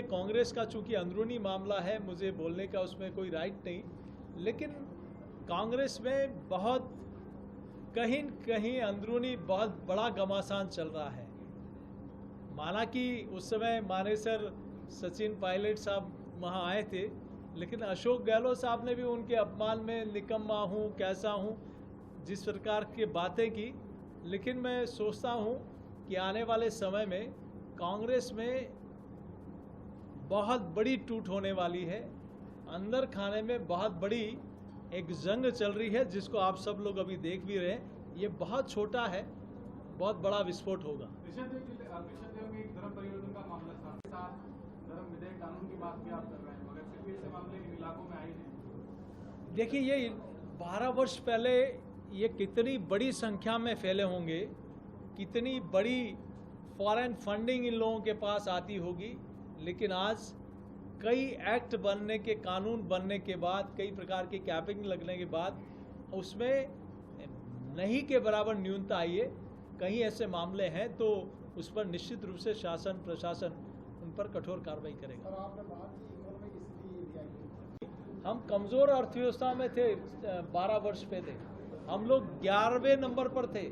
ये कांग्रेस का चूंकि अंदरूनी मामला है, मुझे बोलने का उसमें कोई राइट नहीं, लेकिन कांग्रेस में बहुत कहीं कहीं अंदरूनी बहुत बड़ा घमासान चल रहा है। माना कि उस समय मानेसर सचिन पायलट साहब वहाँ आए थे, लेकिन अशोक गहलोत साहब ने भी उनके अपमान में निकम्मा हूँ, कैसा हूँ, जिस प्रकार की बातें की। लेकिन मैं सोचता हूँ कि आने वाले समय में कांग्रेस में बहुत बड़ी टूट होने वाली है। अंदर खाने में बहुत बड़ी एक जंग चल रही है, जिसको आप सब लोग अभी देख भी रहे हैं। ये बहुत छोटा है, बहुत बड़ा विस्फोट होगा। में एक धर्म परिवर्तन का मामला था, धर्म विधेयक कानून की बात भी आप कर रहे हैं, मगर फिर भी ऐसे मामले इन इलाकों में आए नहीं। देखिए, ये 12 वर्ष पहले ये कितनी बड़ी संख्या में फैले होंगे, कितनी बड़ी फॉरेन फंडिंग इन लोगों के पास आती होगी, लेकिन आज कई एक्ट बनने के, कानून बनने के बाद, कई प्रकार की कैपिंग लगने के बाद उसमें नहीं के बराबर न्यूनता आई है। कहीं ऐसे मामले हैं तो उस पर निश्चित रूप से शासन प्रशासन उन पर कठोर कार्रवाई करेगा। और आपने बात की इकोनॉमिक स्थिति, हम कमज़ोर अर्थव्यवस्था में थे, 12 वर्ष पे थे, हम लोग 11वें नंबर पर थे।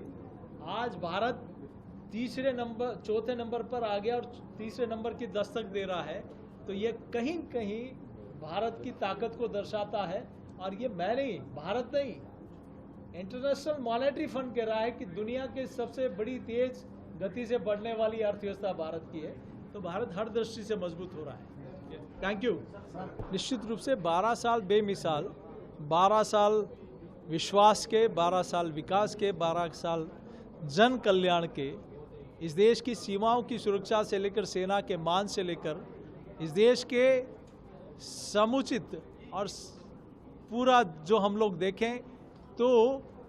आज भारत चौथे नंबर पर आ गया और तीसरे नंबर की दस्तक दे रहा है। तो ये कहीं कहीं भारत की ताकत को दर्शाता है। और ये मैं नहीं, भारत नहीं, इंटरनेशनल मॉनेटरी फंड कह रहा है कि दुनिया के सबसे बड़ी तेज गति से बढ़ने वाली अर्थव्यवस्था भारत की है। तो भारत हर दृष्टि से मजबूत हो रहा है। Thank you. निश्चित रूप से 12 साल बेमिसाल, 12 साल विश्वास के, 12 साल विकास के, 12 साल जन कल्याण के, इस देश की सीमाओं की सुरक्षा से लेकर सेना के मान से लेकर इस देश के समुचित और पूरा जो हम लोग देखें तो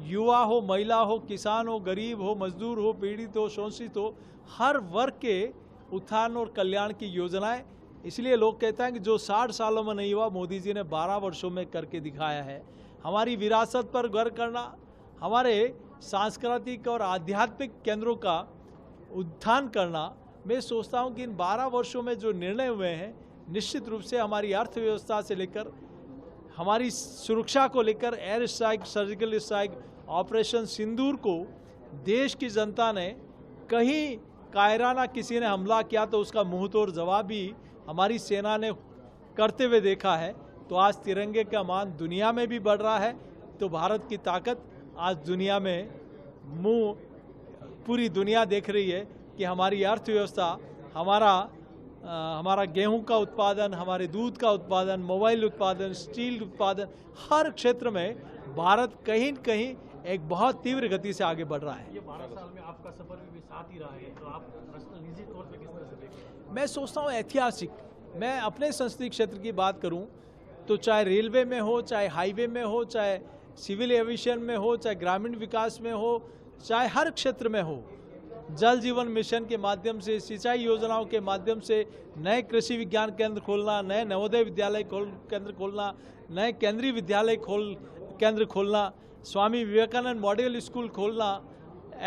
युवा हो, महिला हो, किसान हो, गरीब हो, मजदूर हो, पीड़ित हो, शोषित हो, हर वर्ग के उत्थान और कल्याण की योजनाएं। इसलिए लोग कहते हैं कि जो 60 सालों में नहीं हुआ, मोदी जी ने 12 वर्षों में करके दिखाया है। हमारी विरासत पर गर्व करना, हमारे सांस्कृतिक और आध्यात्मिक केंद्रों का उत्थान करना। मैं सोचता हूं कि इन 12 वर्षों में जो निर्णय हुए हैं, निश्चित रूप से हमारी अर्थव्यवस्था से लेकर हमारी सुरक्षा को लेकर, air strike, surgical strike, operation Sindoor को देश की जनता ने, कहीं कायराना किसी ने हमला किया तो उसका मुंहतोड़ जवाब भी हमारी सेना ने करते हुए देखा है। तो आज तिरंगे का मान दुनिया में भी बढ़ रहा है। तो भारत की ताकत आज दुनिया में पूरी दुनिया देख रही है कि हमारी अर्थव्यवस्था, हमारा गेहूं का उत्पादन, हमारे दूध का उत्पादन, मोबाइल उत्पादन, स्टील उत्पादन, हर क्षेत्र में भारत कहीं न कहीं एक बहुत तीव्र गति से आगे बढ़ रहा है। ये 12 साल में आपका सफर भी साथ ही रहा है, तो आप पर्सनल निजी तौर पे किस तरह से देखते हैं? मैं सोचता हूँ ऐतिहासिक। मैं अपने संसदीय क्षेत्र की बात करूँ तो चाहे रेलवे में हो, चाहे हाईवे में हो, चाहे सिविल एविएशन में हो, चाहे ग्रामीण विकास में हो, चाहे हर क्षेत्र में हो, जल जीवन मिशन के माध्यम से, सिंचाई योजनाओं के माध्यम से, नए कृषि विज्ञान केंद्र खोलना, नए नवोदय विद्यालय केंद्र खोलना, नए केंद्रीय विद्यालय केंद्र खोलना, स्वामी विवेकानंद मॉडल स्कूल खोलना,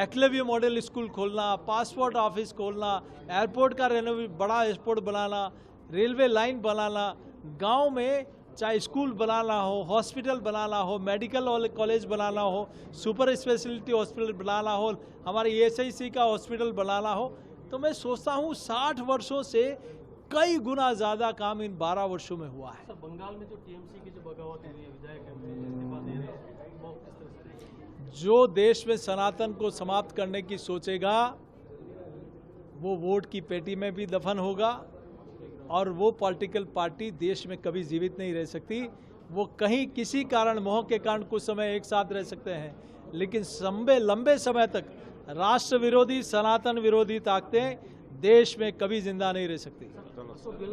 एकलव्य मॉडल स्कूल खोलना, पासपोर्ट ऑफिस खोलना, एयरपोर्ट का बड़ा एयरपोर्ट बनाना, रेलवे लाइन बनाना, गांव में चाहे स्कूल बनाना हो, हॉस्पिटल बनाना हो, मेडिकल कॉलेज बनाना हो, सुपर स्पेशलिटी हॉस्पिटल बनाना हो, हमारे ESIC का हॉस्पिटल बनाना हो। तो मैं सोचता हूँ 60 वर्षों से कई गुना ज़्यादा काम इन 12 वर्षों में हुआ है। सर, बंगाल में जो TMC की जो बगावत है, विधायक इस्तीफा दे रहे हैं, वो किस तरह से? जो देश में सनातन को समाप्त करने की सोचेगा वो वोट की पेटी में भी दफन होगा, और वो पॉलिटिकल पार्टी देश में कभी जीवित नहीं रह सकती। वो कहीं किसी कारण, मोह के कारण कुछ समय एक साथ रह सकते हैं, लेकिन लंबे समय तक राष्ट्र विरोधी, सनातन विरोधी ताकतें देश में कभी जिंदा नहीं रह सकती।